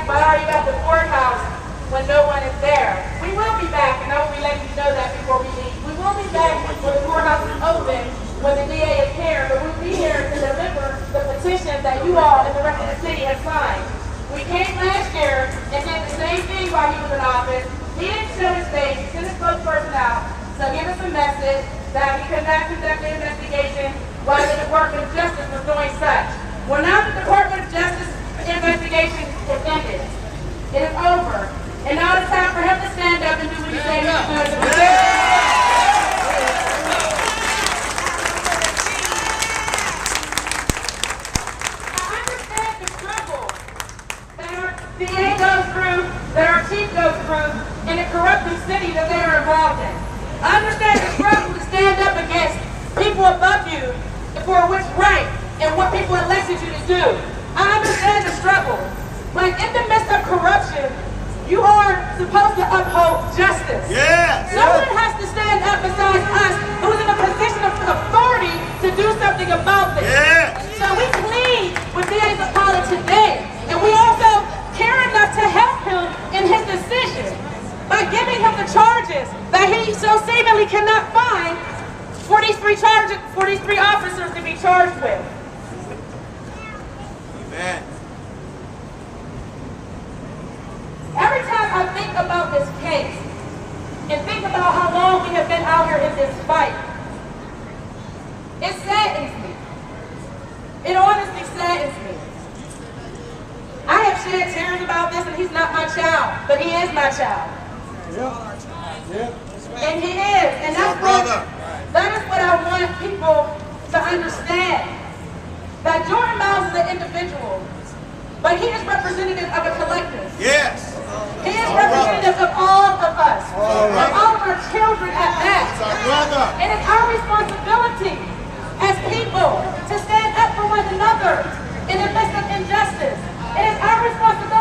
why are you at the courthouse when no one is there? We will be back, and I will be letting you know that before we leave. We will be back when the courthouse is open, when the DA is here, but we'll be here to deliver the petitions that you all in the rest of the city have signed. We came last year and did the same thing while he was in office. He didn't show his face, he sent his spokesperson out to give us a message that we could not conduct the investigation while the Department of Justice was doing such. Well, now the Department of Justice investigation is ended. It is over. And now it's time for him to stand up and do what he said he was going to do. I understand the struggle that our DA goes through, that our chief goes through in a corrupting city that they are involved in. I understand the struggle to stand up against people above you for what's right and what people elected you to do. I understand the struggle, but in the midst of corruption, you are supposed to uphold justice. Yes. Someone has to stand up besides us who's in a position of authority to do something about this. Yes. So we plead with DA Zapata today, and we also care enough to help him in his decision by giving him the charges that he so seemingly cannot find for these three officers to be charged with. Amen. Every time I think about this case and think about how long we have been out here in this fight, it saddens me. It honestly saddens me. I have shed tears about this, and he's not my child, but he is my child. And he is, and that is what I want people to understand. That Jordan Miles is an individual, but he is representative of a collective. Yes. He is representative of all of us, of all of our children at that. And it's our responsibility as people to stand up for one another in the midst of injustice. It is our responsibility